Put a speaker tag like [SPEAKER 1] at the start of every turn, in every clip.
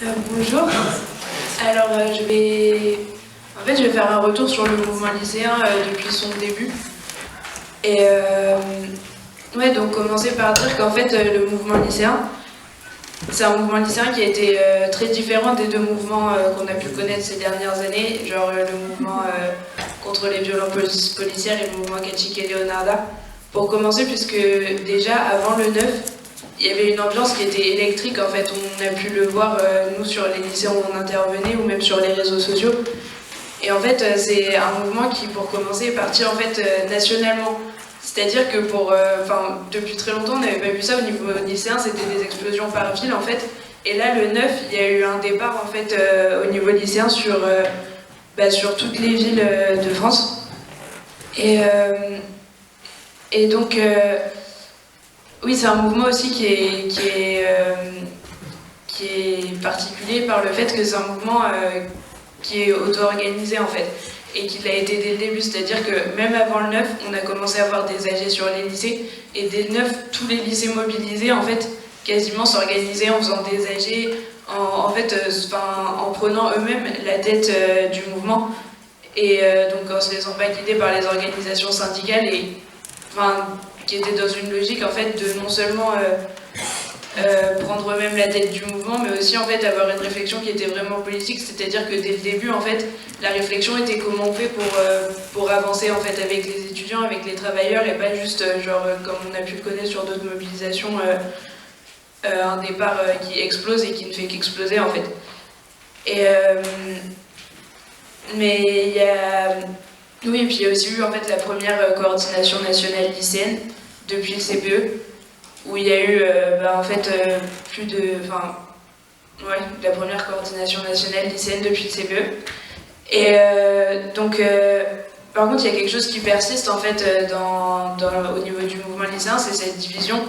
[SPEAKER 1] Bonjour. Alors, je vais faire un retour sur le mouvement lycéen depuis son début. Et donc commencer par dire qu'en fait, le mouvement lycéen, c'est un mouvement lycéen qui a été très différent des deux mouvements qu'on a pu connaître ces dernières années, genre le mouvement contre les violences policières et le mouvement Kachik et Leonarda. Pour commencer, puisque déjà avant le 9, il y avait une ambiance qui était électrique en fait. On a pu le voir nous sur les lycées où on intervenait ou même sur les réseaux sociaux. Et en fait, c'est un mouvement qui, pour commencer, est parti en fait nationalement. C'est-à-dire que depuis très longtemps, on n'avait pas vu ça au niveau lycéen, c'était des explosions par ville en fait. Et là, le 9, il y a eu un départ en fait au niveau lycéen sur toutes les villes de France. Et donc, oui, c'est un mouvement aussi qui est particulier par le fait que c'est un mouvement qui est auto-organisé en fait, et qu'il a été dès le début, c'est-à-dire que même avant le 9, on a commencé à avoir des AG sur les lycées, et dès le 9, tous les lycées mobilisés en fait, quasiment s'organisaient en faisant des AG, en prenant eux-mêmes la tête du mouvement, et donc en se laissant pas guider par les organisations syndicales, qui étaient dans une logique en fait de non seulement prendre eux-mêmes la tête du mouvement, mais aussi en fait avoir une réflexion qui était vraiment politique, c'est-à-dire que dès le début en fait la réflexion était comment on fait pour avancer en fait avec les étudiants, avec les travailleurs, et pas juste comme on a pu le connaître sur d'autres mobilisations, un départ qui explose et qui ne fait qu'exploser en fait. Mais il y a oui, et puis il y a aussi eu en fait la première coordination nationale lycéenne depuis le CPE, où il y a eu la première coordination nationale lycéenne depuis le CPE. Et par contre, il y a quelque chose qui persiste en fait au niveau du mouvement lycéen, c'est cette division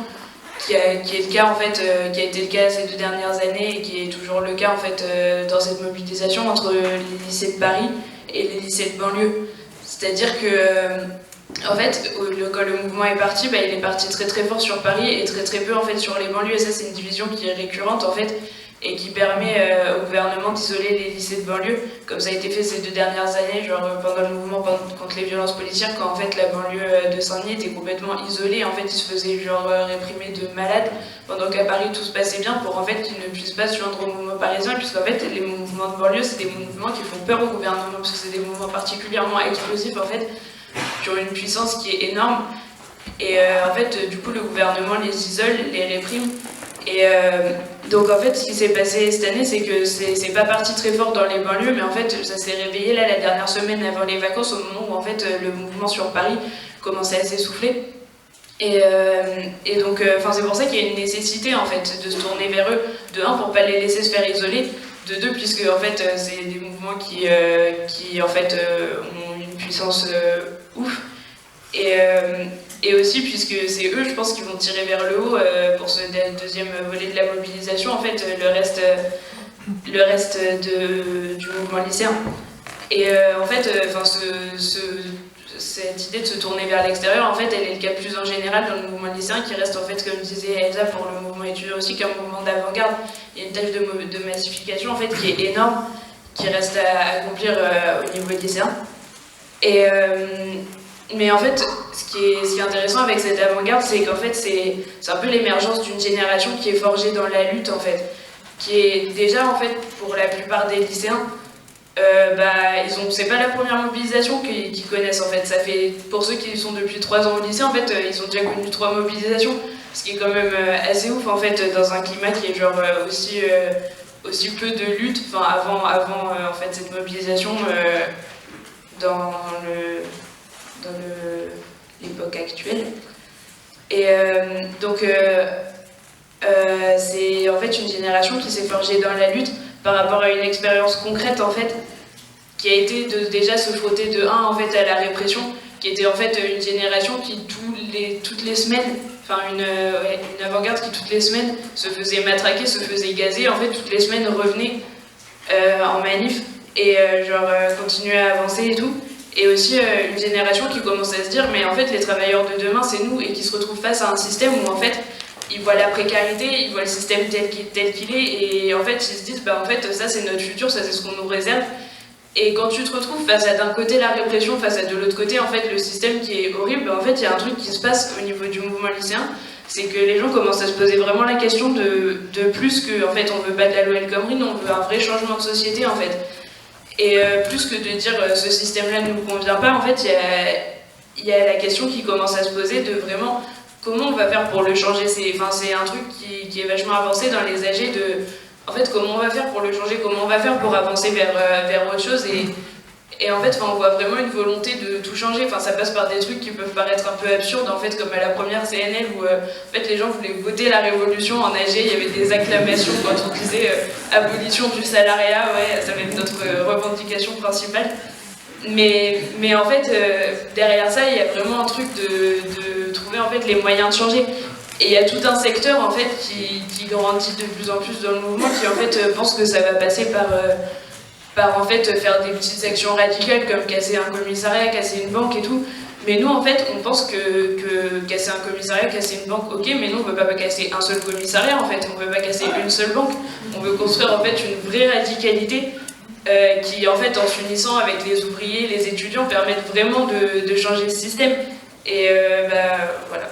[SPEAKER 1] qui est le cas en fait, qui a été le cas ces 2 dernières années et qui est toujours le cas en fait dans cette mobilisation entre les lycées de Paris et les lycées de banlieue. C'est-à-dire que, en fait, quand le mouvement est parti, il est parti très très fort sur Paris et très très peu en fait sur les banlieues. Et ça, c'est une division qui est récurrente en fait et qui permet au gouvernement d'isoler les lycées de banlieue, comme ça a été fait ces 2 dernières années, pendant le mouvement contre les violences policières, quand en fait la banlieue de Saint-Denis était complètement isolée. En fait, ils se faisaient réprimer de malades, pendant qu'à Paris tout se passait bien, pour en fait qu'ils ne puissent pas se joindre au mouvement parisien, puisqu'en fait les mouvements de banlieue, c'est des mouvements qui font peur au gouvernement, parce que c'est des mouvements particulièrement explosifs en fait, qui ont une puissance qui est énorme. Et en fait, du coup, le gouvernement les isole, les réprime. Et donc en fait, ce qui s'est passé cette année, c'est que c'est pas parti très fort dans les banlieues, mais en fait, ça s'est réveillé là la dernière semaine avant les vacances, au moment où en fait le mouvement sur Paris commençait à s'essouffler. Et donc, c'est pour ça qu'il y a une nécessité en fait de se tourner vers eux, de 1 pour pas les laisser se faire isoler, de 2 puisque en fait c'est des mouvements qui en fait ont une puissance ouf. Et aussi puisque c'est eux, je pense, qui vont tirer vers le haut pour ce deuxième volet de la mobilisation, en fait, le reste du mouvement lycéen. Et en fait, cette idée de se tourner vers l'extérieur, en fait, elle est le cas plus en général dans le mouvement lycéen, qui reste, en fait, comme disait Elsa, pour le mouvement étudiant aussi, qu'un mouvement d'avant-garde. Il y a une tâche de massification, en fait, qui est énorme, qui reste à accomplir au niveau lycéen. Mais en fait, ce qui est intéressant avec cette avant-garde, c'est qu'en fait, c'est un peu l'émergence d'une génération qui est forgée dans la lutte, en fait. Qui est déjà, en fait, pour la plupart des lycéens, c'est pas la première mobilisation qu'ils connaissent, en fait. Ça fait, pour ceux qui sont depuis 3 ans au lycée, en fait, ils ont déjà connu 3 mobilisations. Ce qui est quand même assez ouf, en fait, dans un climat qui est aussi peu de lutte, avant en fait, cette mobilisation dans l'époque actuelle. Et c'est en fait une génération qui s'est forgée dans la lutte par rapport à une expérience concrète en fait, qui a été de déjà se frotter de 1 en fait à la répression, qui était en fait une génération qui toutes les semaines, une avant-garde qui toutes les semaines se faisait matraquer, se faisait gazer, en fait toutes les semaines revenait en manif et continuait à avancer et tout. Et aussi une génération qui commence à se dire mais en fait les travailleurs de demain c'est nous, et qui se retrouvent face à un système où en fait ils voient la précarité, ils voient le système tel qu'il est, et en fait, ils se disent, bah en fait, ça c'est notre futur, ça c'est ce qu'on nous réserve. Et quand tu te retrouves face à d'un côté la répression, face à de l'autre côté, en fait, le système qui est horrible, bah en fait, il y a un truc qui se passe au niveau du mouvement lycéen, c'est que les gens commencent à se poser vraiment la question de plus que, en fait, on veut pas de la loi El Khomri, on veut un vrai changement de société, en fait. Et plus que de dire ce système-là ne nous convient pas, en fait, il y a la question qui commence à se poser de vraiment comment on va faire pour le changer. C'est un truc qui est vachement avancé dans les AG de, en fait, comment on va faire pour le changer, comment on va faire pour avancer vers autre chose. Et en fait, on voit vraiment une volonté de tout changer. Enfin, ça passe par des trucs qui peuvent paraître un peu absurdes, en fait, comme à la première CNL où en fait, les gens voulaient voter la révolution en AG. Il y avait des acclamations quand on disait abolition du salariat, ouais, ça va être notre revendication principale. Mais en fait, derrière ça, il y a vraiment un truc de trouver en fait les moyens de changer. Et il y a tout un secteur en fait qui grandit de plus en plus dans le mouvement, qui en fait pense que ça va passer par en fait faire des petites actions radicales comme casser un commissariat, casser une banque et tout. Mais nous en fait on pense que casser un commissariat, casser une banque, ok, mais nous on veut pas casser un seul commissariat en fait, on veut pas casser une seule banque, on veut construire en fait une vraie radicalité qui en fait en s'unissant avec les ouvriers, les étudiants permettent vraiment de changer le système. Et bah voilà.